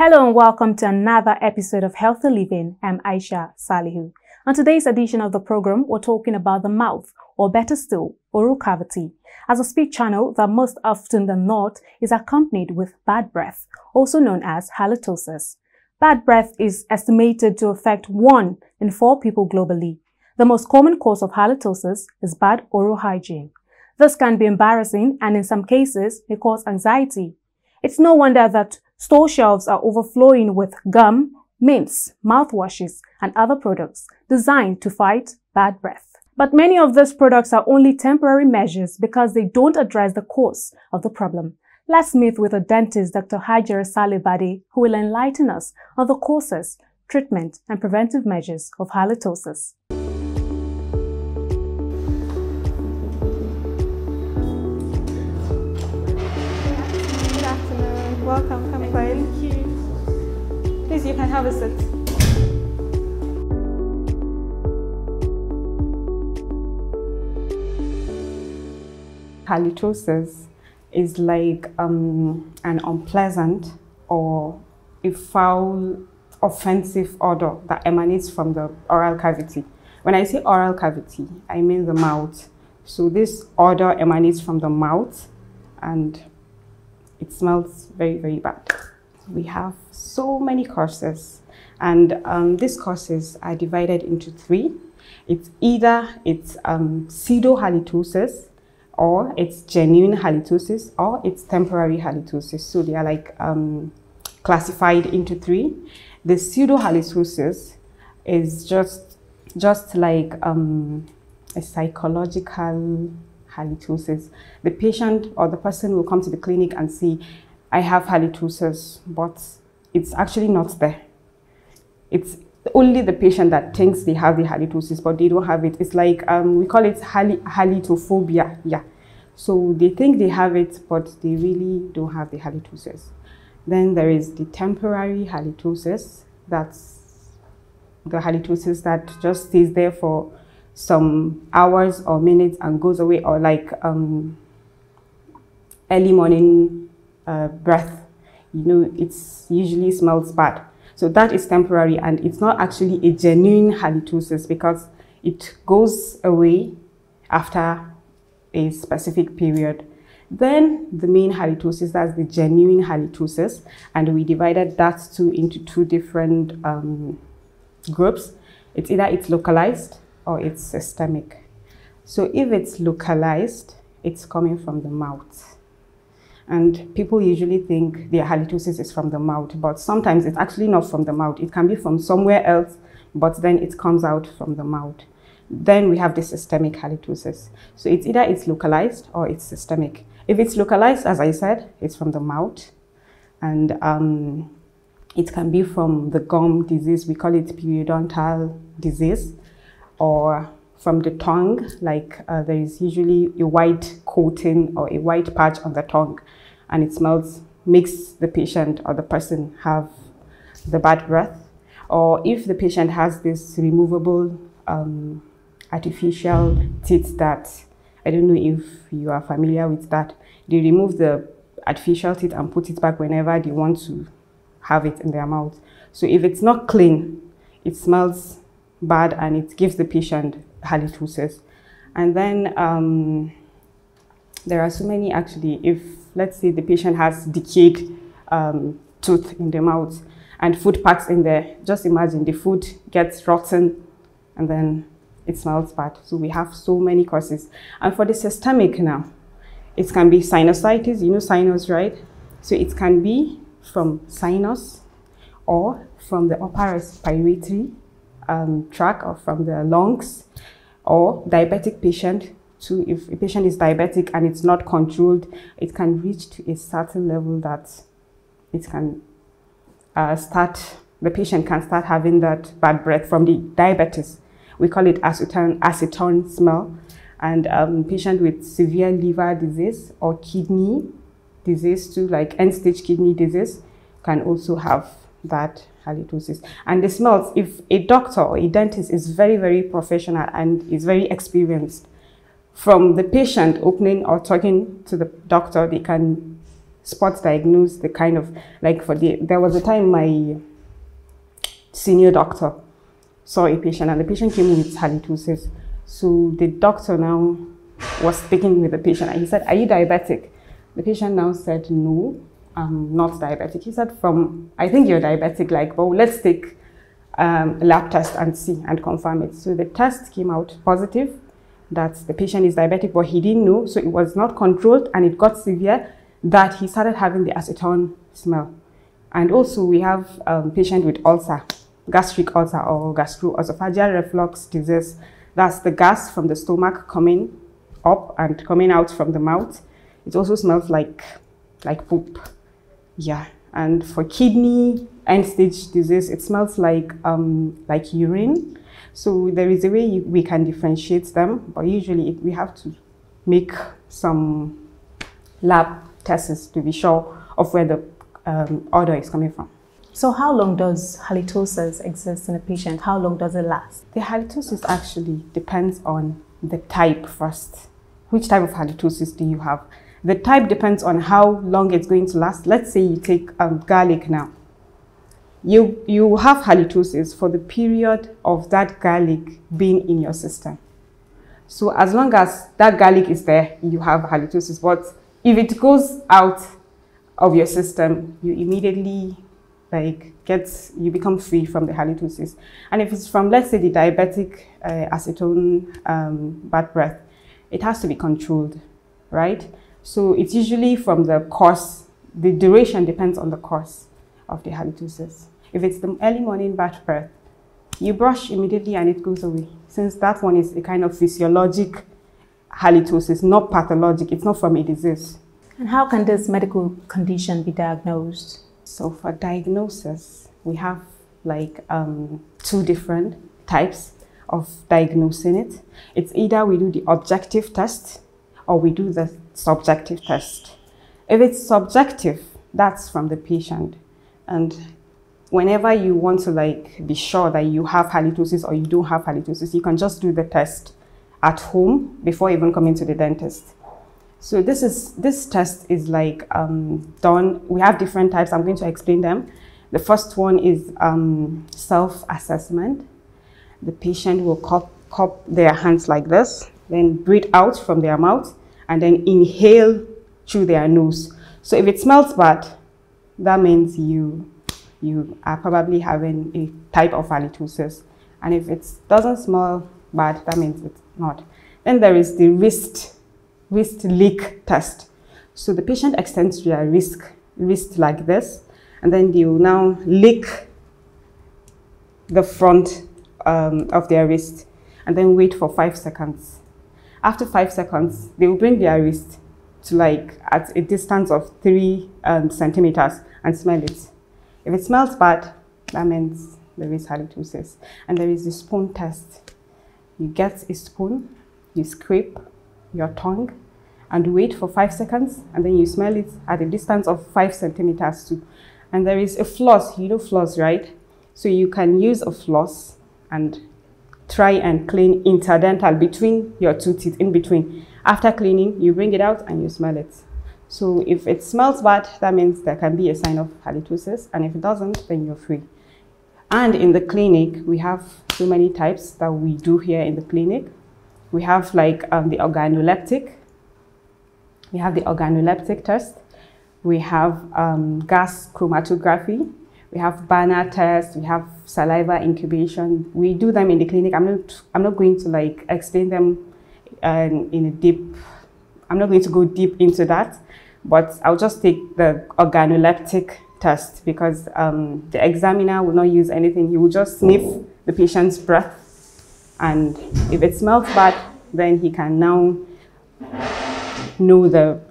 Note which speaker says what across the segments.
Speaker 1: Hello and welcome to another episode of Healthy Living. I'm Aisha Salihu. On today's edition of the program, we're talking about the mouth, or better still, oral cavity, as a speech channel that most often than not is accompanied with bad breath, also known as halitosis. Bad breath is estimated to affect 1 in 4 people globally. The most common cause of halitosis is bad oral hygiene. This can be embarrassing and in some cases may cause anxiety. It's no wonder that store shelves are overflowing with gum, mints, mouthwashes, and other products designed to fight bad breath. But many of these products are only temporary measures because they don't address the cause of the problem. Let's meet with a dentist, Dr. Hajara Saleh-Bade, who will enlighten us on the causes, treatment, and preventive measures of halitosis.
Speaker 2: Welcome, come in. Thank you. Please, you can have a seat.
Speaker 3: Halitosis is like an unpleasant or a foul, offensive odor that emanates from the oral cavity. When I say oral cavity, I mean the mouth. So this odor emanates from the mouth and it smells very, very bad. We have so many causes, and these causes are divided into 3. It's either pseudo halitosis, or it's genuine halitosis, or it's temporary halitosis. So they are like classified into 3. The pseudo halitosis is just like a psychological halitosis. The patient or the person will come to the clinic and say, I have halitosis, but it's actually not there. It's only the patient that thinks they have the halitosis, but they don't have it. It's like, we call it halitophobia. Yeah. So they think they have it, but they really don't have the halitosis. Then there is the temporary halitosis. That's the halitosis that just stays there for some hours or minutes and goes away, or like early morning breath. You know, it's usually smells bad. So that is temporary, and it's not actually a genuine halitosis because it goes away after a specific period. Then the main halitosis, that's the genuine halitosis, and we divided that into 2 different groups. It's either it's localized or it's systemic. So if it's localized, it's coming from the mouth. And people usually think their halitosis is from the mouth, but sometimes it's actually not from the mouth. It can be from somewhere else, but then it comes out from the mouth. Then we have the systemic halitosis. So it's either it's localized or it's systemic. If it's localized, as I said, it's from the mouth. And it can be from the gum disease. We call it periodontal disease. Or from the tongue, like there is usually a white coating or a white patch on the tongue, and it makes the patient or the person have the bad breath. Or if the patient has this removable artificial teeth that, I don't know if you are familiar with that, they remove the artificial teeth and put it back whenever they want to have it in their mouth. So if it's not clean, it smells bad and it gives the patient halitosis. And then there are so many actually. If let's say the patient has decayed tooth in the mouth and food packs in there, just imagine the food gets rotten and then it smells bad. So we have so many causes. And for the systemic now, it can be sinusitis. You know sinus, right? So it can be from sinus or from the upper respiratory tract or from the lungs, or diabetic patient too. If a patient is diabetic and it's not controlled, it can reach to a certain level that it can the patient can start having that bad breath from the diabetes. We call it acetone smell. And patient with severe liver disease or kidney disease too, like end-stage kidney disease, can also have that halitosis. And the smells, if a doctor or a dentist is very, very professional and is very experienced, from the patient opening or talking to the doctor, they can spot diagnose the kind of, like there was a time my senior doctor saw a patient and the patient came with halitosis. So the doctor now was speaking with the patient and he said, "Are you diabetic?" The patient now said, "No, I'm not diabetic." He said, "I think you're diabetic, like, but let's take a lab test and see and confirm it." So the test came out positive that the patient is diabetic, but he didn't know, so it was not controlled and it got severe that he started having the acetone smell. And also we have patient with ulcer, gastric ulcer or gastroesophageal reflux disease. That's the gas from the stomach coming up and coming out from the mouth. It also smells like poop. Yeah. And for kidney end-stage disease, it smells like urine. So there is a way we can differentiate them, but usually we have to make some lab tests to be sure of where the odor is coming from.
Speaker 1: So how long does halitosis exist in a patient? How long does it last?
Speaker 3: The halitosis actually depends on the type first. Which type of halitosis do you have? The type depends on how long it's going to last. Let's say you take garlic now. You have halitosis for the period of that garlic being in your system. So as long as that garlic is there, you have halitosis. But if it goes out of your system, you immediately you become free from the halitosis. And if it's from, let's say, the diabetic acetone bad breath, it has to be controlled, right? So it's usually from the course. The duration depends on the course of the halitosis. If it's the early morning bad breath, you brush immediately and it goes away, since that one is a kind of physiologic halitosis, not pathologic. It's not from a disease.
Speaker 1: And how can this medical condition be diagnosed?
Speaker 3: So for diagnosis, we have two different types of diagnosing it. It's either we do the objective test or we do the subjective test. If it's subjective, that's from the patient. And whenever you want to be sure that you have halitosis or you don't have halitosis, you can just do the test at home before even coming to the dentist. So this test is done. We have different types. I'm going to explain them. The first one is self-assessment. The patient will cup their hands like this, then breathe out from their mouth, and then inhale through their nose. So if it smells bad, that means you are probably having a type of halitosis. And if it doesn't smell bad, that means it's not. Then there is the wrist lick test. So the patient extends their wrist like this, and then they will now lick the front of their wrist, and then wait for 5 seconds. After 5 seconds, they will bring their wrist to at a distance of 3 centimeters and smell it. If it smells bad, that means there is halitosis. And there is the spoon test. You get a spoon, you scrape your tongue and wait for 5 seconds, and then you smell it at a distance of 5 centimeters too. And there is a floss. You know floss, right? So you can use a floss and try and clean interdental between your two teeth, in between. After cleaning, you bring it out and you smell it. So if it smells bad, that means there can be a sign of halitosis, and if it doesn't, then you're free. And in the clinic, we have so many types that we do here in the clinic. We have the organoleptic. We have the organoleptic test. We have gas chromatography. We have Banner test. We have saliva incubation. We do them in the clinic. I'm not going to explain them in a deep. I'm not going to go deep into that, but I'll just take the organoleptic test because the examiner will not use anything. He will just sniff the patient's breath, and if it smells bad, then he can now know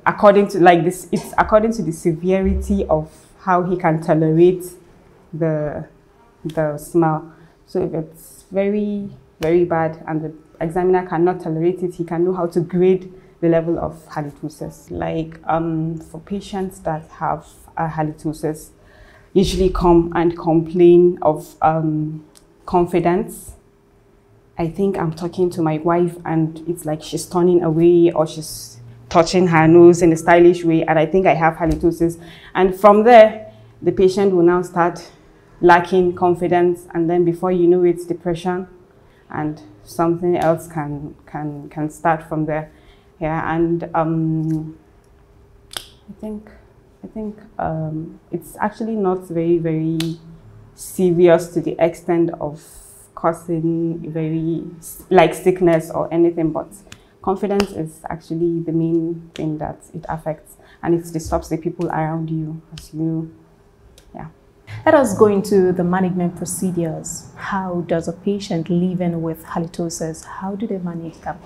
Speaker 3: according to the severity of how he can tolerate the smell. So if it's very, very bad and the examiner cannot tolerate it, he can know how to grade the level of halitosis. For patients that have a halitosis, usually come and complain of confidence. I think I'm talking to my wife and it's like she's turning away or she's touching her nose in a stylish way, and I think I have halitosis. And from there, the patient will now start lacking confidence, and then before you know it, depression, and something else can start from there. Yeah, and I think it's actually not very serious to the extent of causing very like sickness or anything, but confidence is actually the main thing that it affects, and it disturbs the people around you, as you, yeah.
Speaker 1: Let us go into the management procedures. How does a patient living with halitosis, how do they manage them?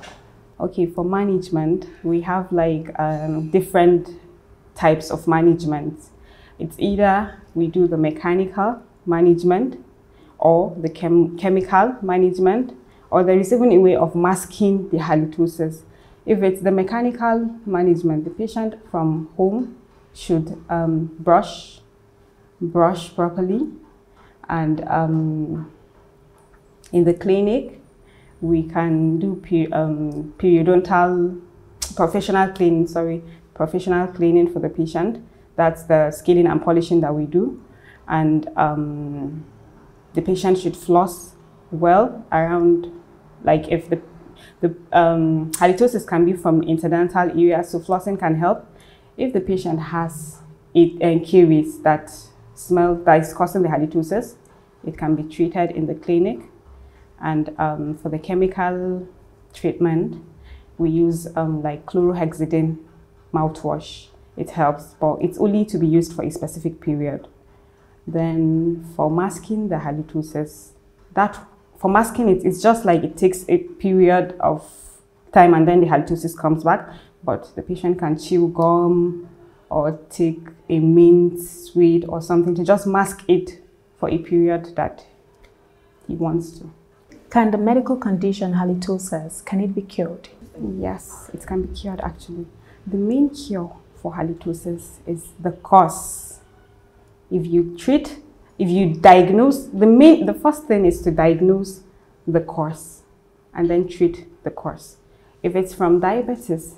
Speaker 3: Okay, for management, we have like different types of management. It's either we do the mechanical management or the chemical management, or there is even a way of masking the halitosis. If it's the mechanical management, the patient from home should brush properly, and in the clinic we can do professional cleaning for the patient. That's the scaling and polishing that we do, and the patient should floss well around, like if the halitosis can be from interdental areas, so flossing can help. If the patient has caries that smell that is causing the halitosis, it can be treated in the clinic. And for the chemical treatment, we use like chlorhexidine mouthwash. It helps, but it's only to be used for a specific period. Then for masking the halitosis, it's just like it takes a period of time and then the halitosis comes back, but the patient can chew gum or take a mint sweet or something to just mask it for a period that he wants to.
Speaker 1: Can the medical condition halitosis, can it be cured?
Speaker 3: Yes, it can be cured actually. The main cure for halitosis is the cause. If you diagnose, the first thing is to diagnose the cause and then treat the cause. If it's from diabetes,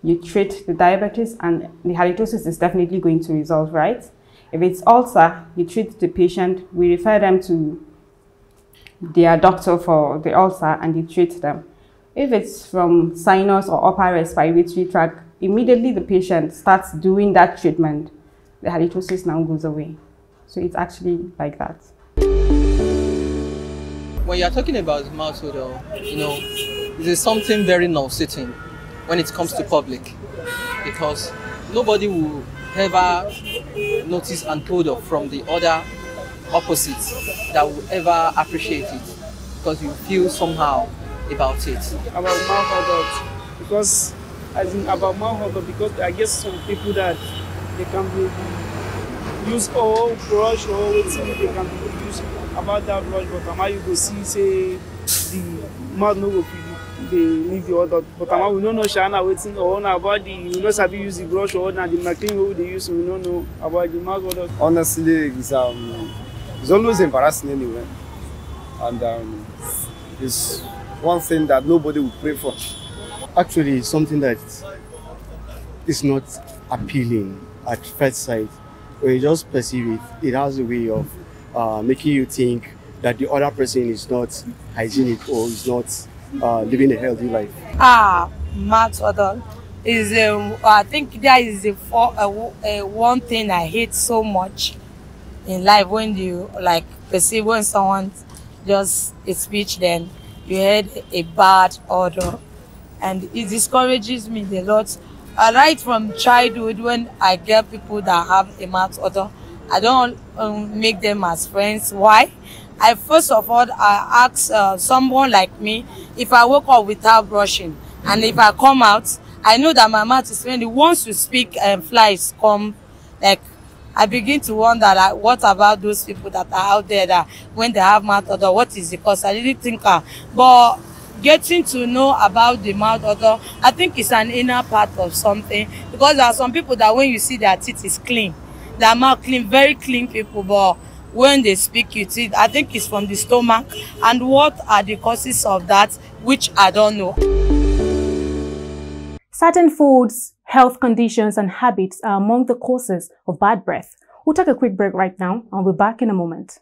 Speaker 3: you treat the diabetes and the halitosis is definitely going to resolve, right? If it's ulcer, you treat the patient, we refer them to their doctor for the ulcer and you treat them. If it's from sinus or upper respiratory tract, immediately the patient starts doing that treatment, the halitosis now goes away. So it's actually like that.
Speaker 4: When you're talking about mouth odor, it is something very nauseating when it comes to public, because nobody will ever notice an odor from the other opposite that will ever appreciate it, because you feel somehow about it.
Speaker 5: About mouth odor, because I guess some people that they can be use oil brush or waiting, they can be use about that brush, but how you go see say the mouth no go feel they leave the odor, but we don't know Shana waiting or about the we don't sabi use the brush or the machine they use, we don't know about the mouth odor.
Speaker 6: Honestly, it's always embarrassing anyway, and it's one thing that nobody will pray for.
Speaker 7: Actually, it's something that is not appealing at first sight. When you just perceive it, it has a way of making you think that the other person is not hygienic or is not living a healthy life.
Speaker 8: Mouth odor is I think that is one thing I hate so much in life, when you like perceive when someone just a speech, then you heard a bad odor, and it discourages me a lot. Right from childhood, when I get people that have a mouth odor, I don't make them as friends. Why? First of all, I ask someone like me, if I woke up without brushing, and if I come out, I know that my mouth is friendly. Once you speak and flies come, like, I begin to wonder, like, what about those people that are out there that when they have mouth odor, what is the cause? I didn't think, but getting to know about the mouth odor, I think it's an inner part of something, because there are some people that when you see their teeth is clean, their mouth clean, very clean people, but when they speak you teeth, I think it's from the stomach. And what are the causes of that, which I don't know.
Speaker 1: Certain foods, health conditions, and habits are among the causes of bad breath. We'll take a quick break right now, and we'll be back in a moment.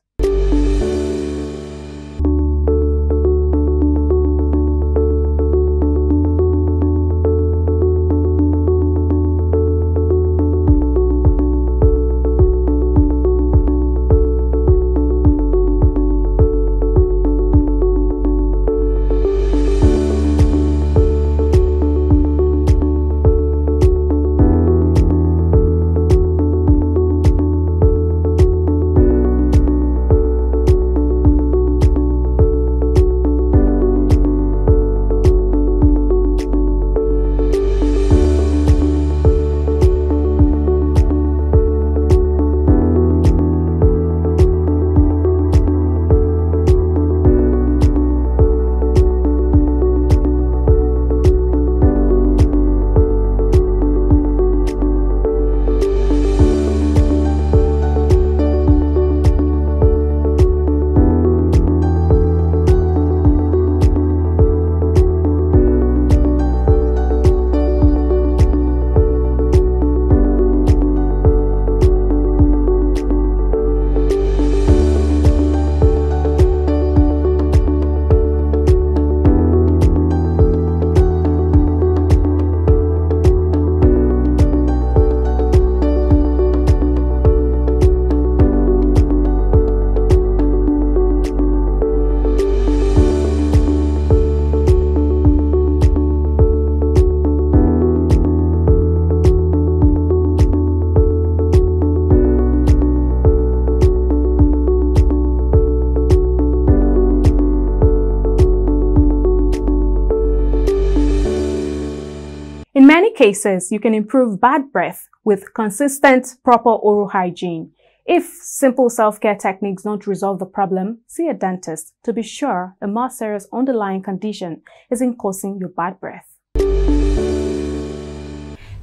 Speaker 1: In many cases, you can improve bad breath with consistent, proper oral hygiene. If simple self-care techniques don't resolve the problem, see a dentist to be sure a more serious underlying condition isn't causing your bad breath.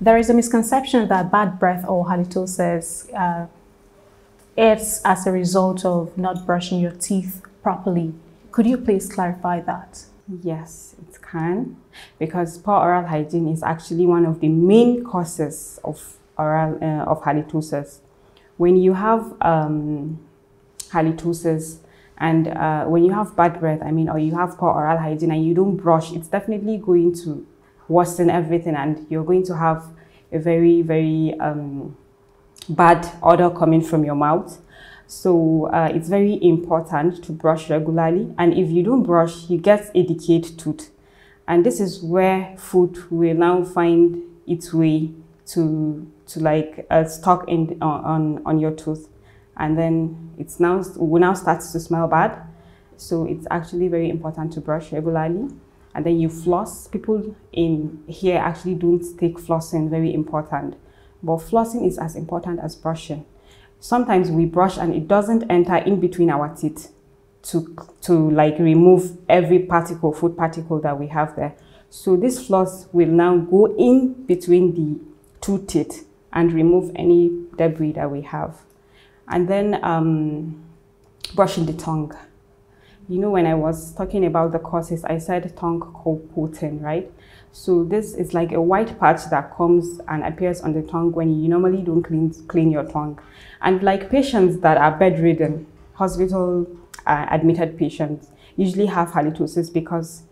Speaker 1: There is a misconception that bad breath or halitosis is as a result of not brushing your teeth properly. Could you please clarify that?
Speaker 3: Yes, it can, because poor oral hygiene is actually one of the main causes of halitosis. When you have halitosis and when you have bad breath, or you have poor oral hygiene and you don't brush, it's definitely going to worsen everything, and you're going to have a very, very bad odor coming from your mouth. So it's very important to brush regularly, and if you don't brush, you get a decayed tooth, and this is where food will now find its way to stuck in on your tooth, and then will now start to smell bad. So it's actually very important to brush regularly, and then you floss. People in here actually don't take flossing very important, but flossing is as important as brushing. Sometimes we brush and it doesn't enter in between our teeth to remove every food particle that we have there. So this floss will now go in between the two teeth and remove any debris that we have. And then brushing the tongue. You know, when I was talking about the causes, I said tongue coating, right? So this is like a white patch that comes and appears on the tongue when you normally don't clean your tongue. And like patients that are bedridden, hospital admitted patients usually have halitosis because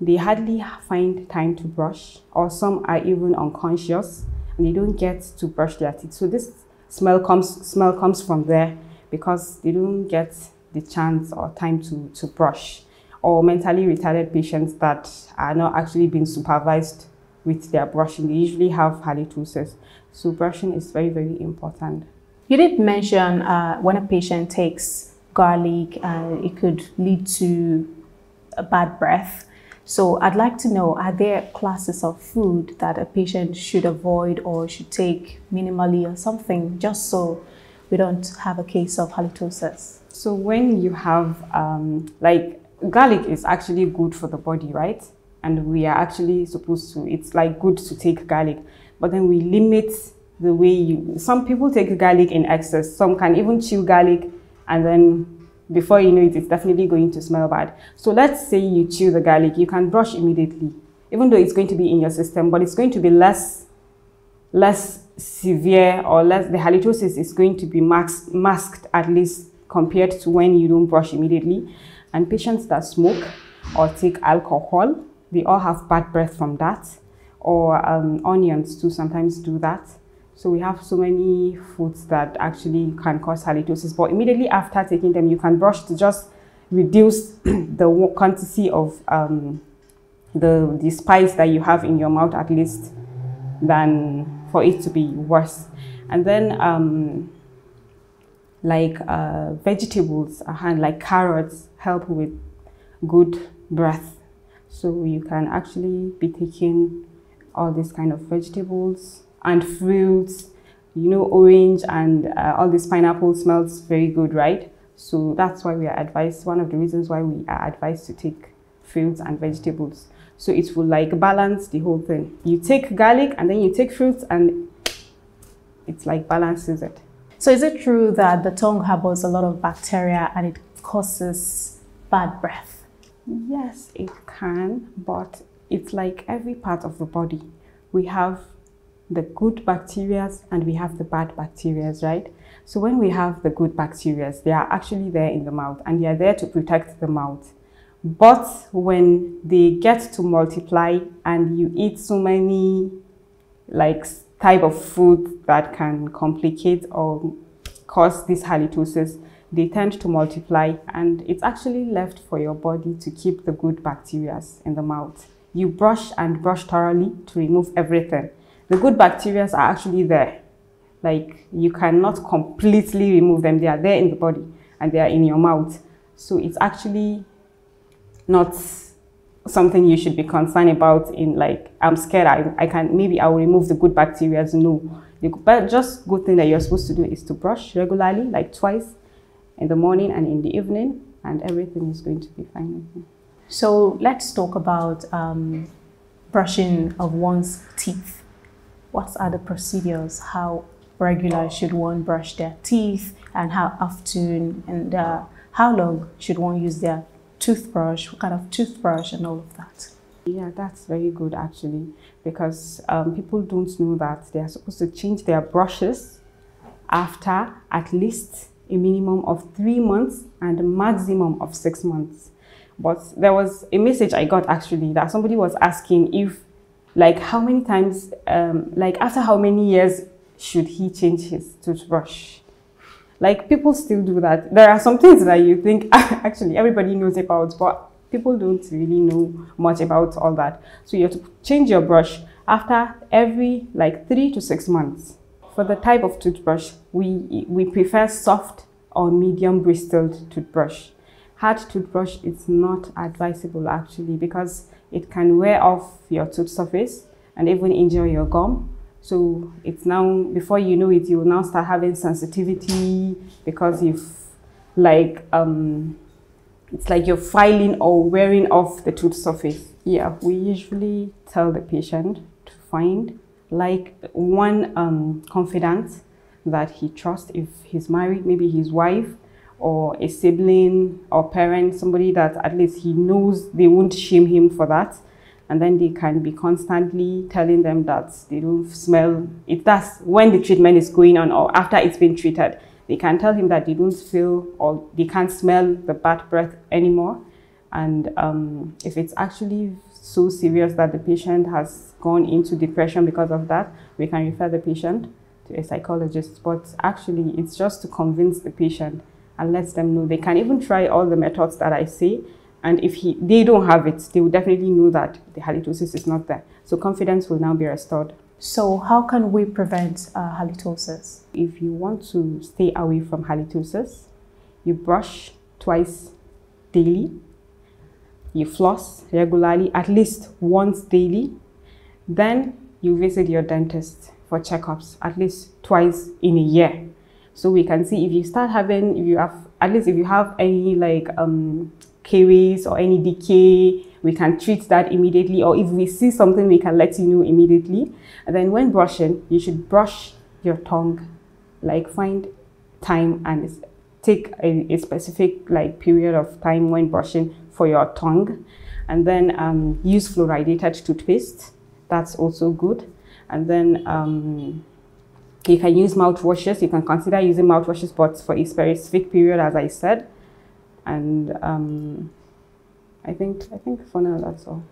Speaker 3: they hardly find time to brush, or some are even unconscious and they don't get to brush their teeth. So this smell comes from there because they don't get the chance or time to brush. Or mentally retarded patients that are not actually being supervised with their brushing, they usually have halitosis. So brushing is very, very important.
Speaker 1: You did mention when a patient takes garlic, it could lead to a bad breath. So I'd like to know, are there classes of food that a patient should avoid or should take minimally or something, just so we don't have a case of halitosis?
Speaker 3: So when you have garlic is actually good for the body, right? And we are actually supposed to, it's like good to take garlic, but then we limit the way some people take garlic in excess. Some can even chew garlic, and then before you know it, it's definitely going to smell bad. So let's say you chew the garlic, you can brush immediately. even though it's going to be in your system, but it's going to be less severe, or the halitosis is going to be masked at least compared to when you don't brush immediately. And patients that smoke or take alcohol, they all have bad breath from that, or onions too sometimes do that. So we have so many foods that actually can cause halitosis, but immediately after taking them, you can brush to just reduce the quantity of the spice that you have in your mouth, at least, than for it to be worse. And then vegetables, like carrots, help with good breath. So you can actually be taking all these kind of vegetables and fruits. You know, orange and all this pineapple smells very good, right? So that's why we are advised, one of the reasons why we are advised to take fruits and vegetables. So it will like balance the whole thing. You take garlic and then you take fruits, and it's like balances it.
Speaker 1: So is it true that the tongue harbors a lot of bacteria and it causes bad breath?
Speaker 3: Yes, it can, but it's like every part of the body. We have the good bacteria and we have the bad bacteria, right? So when we have the good bacteria, they are actually there in the mouth and they are there to protect the mouth. But when they get to multiply and you eat so many like type of food that can complicate or cause this halitosis, they tend to multiply, and it's actually left for your body to keep the good bacteria in the mouth. You brush and brush thoroughly to remove everything. The good bacteria are actually there. Like, you cannot completely remove them. They are there in the body and they are in your mouth. So it's actually not something you should be concerned about in like, I'm scared, maybe I'll remove the good bacteria. No. But just good thing that you're supposed to do is to brush regularly, like twice in the morning and in the evening, and everything is going to be fine.
Speaker 1: So let's talk about brushing of one's teeth. What are the procedures? How regular should one brush their teeth, and how often, and how long should one use their toothbrush? What kind of toothbrush and all of that?
Speaker 3: Yeah, that's very good actually, because people don't know that they are supposed to change their brushes after at least a minimum of 3 months and a maximum of 6 months. But there was a message I got actually that somebody was asking if, like, how many times, like after how many years should he change his toothbrush? Like, people still do that. There are some things that you think actually everybody knows about, but people don't really know much about all that. So you have to change your brush after every like 3 to 6 months. For the type of toothbrush, we prefer soft or medium bristled toothbrush. Hard toothbrush is not advisable actually, because it can wear off your tooth surface and even injure your gum. So it's now, before you know it, you will now start having sensitivity because you've like, it's like you're filing or wearing off the tooth surface. Yeah, we usually tell the patient to find like one confidant that he trusts. If he's married, maybe his wife or a sibling or parent, somebody that at least he knows they won't shame him for that. And then they can be constantly telling them that they don't smell it. That's when the treatment is going on or after it's been treated. They can tell him that they don't feel or they can't smell the bad breath anymore. And if it's actually so serious that the patient has gone into depression because of that, we can refer the patient to a psychologist. But actually, it's just to convince the patient and let them know. They can even try all the methods that I say. And if they don't have it, they will definitely know that the halitosis is not there. So confidence will now be restored.
Speaker 1: So how can we prevent halitosis?
Speaker 3: If you want to stay away from halitosis, you brush twice daily. You floss regularly, at least once daily. Then you visit your dentist for checkups at least twice in a year. So we can see if you start having, if you have any like caries or any decay, we can treat that immediately. Or if we see something, we can let you know immediately. And then when brushing, you should brush your tongue, like find time and take a specific like period of time when brushing for your tongue. And then use fluoridated toothpaste. That's also good. And then you can use mouthwashes. You can consider using mouthwashes, but for a specific period, as I said. And I think for now that's all.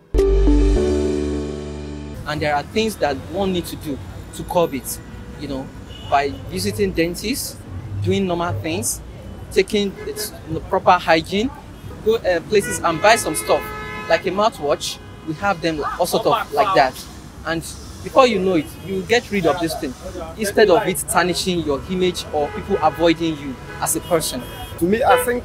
Speaker 4: And there are things that one needs to do to curb it, you know, by visiting dentists, doing normal things, taking proper hygiene, go places and buy some stuff like a mouthwash. We have them all sort of like that, and before you know it, you get rid of this thing instead of it tarnishing your image or people avoiding you as a person.
Speaker 6: To me, I think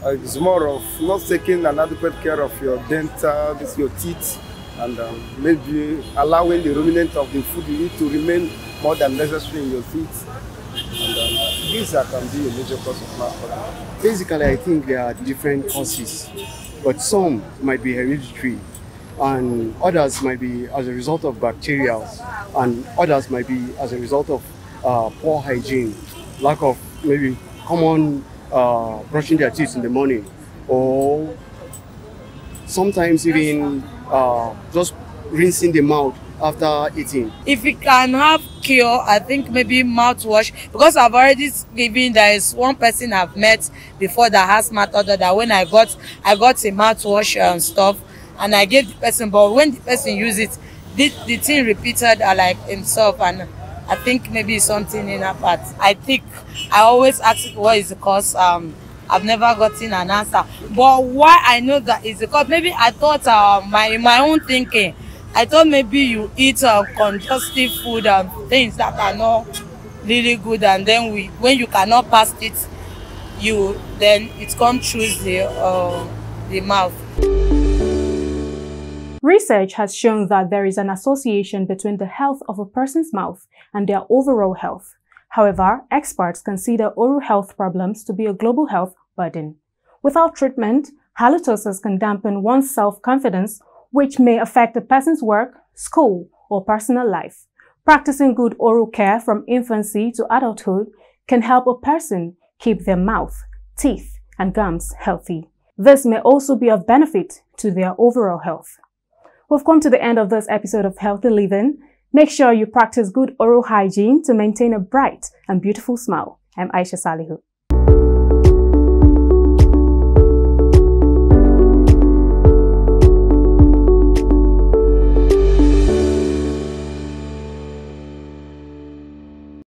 Speaker 6: it's more of not taking an adequate care of your dental, your teeth, and maybe allowing the ruminant of the food you eat to remain more than necessary in your teeth. And these can be a major cause of mouth odor.
Speaker 7: Basically, I think there are different causes, but some might be hereditary, and others might be as a result of bacteria, and others might be as a result of poor hygiene, lack of maybe common brushing their teeth in the morning, or sometimes even just rinsing the mouth after eating.
Speaker 8: If we can have cure, I think maybe mouthwash, because I've already given, there is one person I've met before that has mouth odor, that when I got a mouthwash and stuff, and I gave the person, but when the person used it, the thing repeated like himself, and I think maybe something in that part. I think I always ask what is the cause. I've never gotten an answer, but why I know that is because maybe I thought my own thinking, I thought maybe you eat congestive food and things that are not really good, and then when you cannot pass it, then it comes through the mouth.
Speaker 1: Research has shown that there is an association between the health of a person's mouth and their overall health. However, experts consider oral health problems to be a global health burden. Without treatment, halitosis can dampen one's self-confidence, which may affect a person's work, school, or personal life. Practicing good oral care from infancy to adulthood can help a person keep their mouth, teeth, and gums healthy. This may also be of benefit to their overall health. We've come to the end of this episode of Healthy Living. Make sure you practice good oral hygiene to maintain a bright and beautiful smile. I'm Aisha Salihu.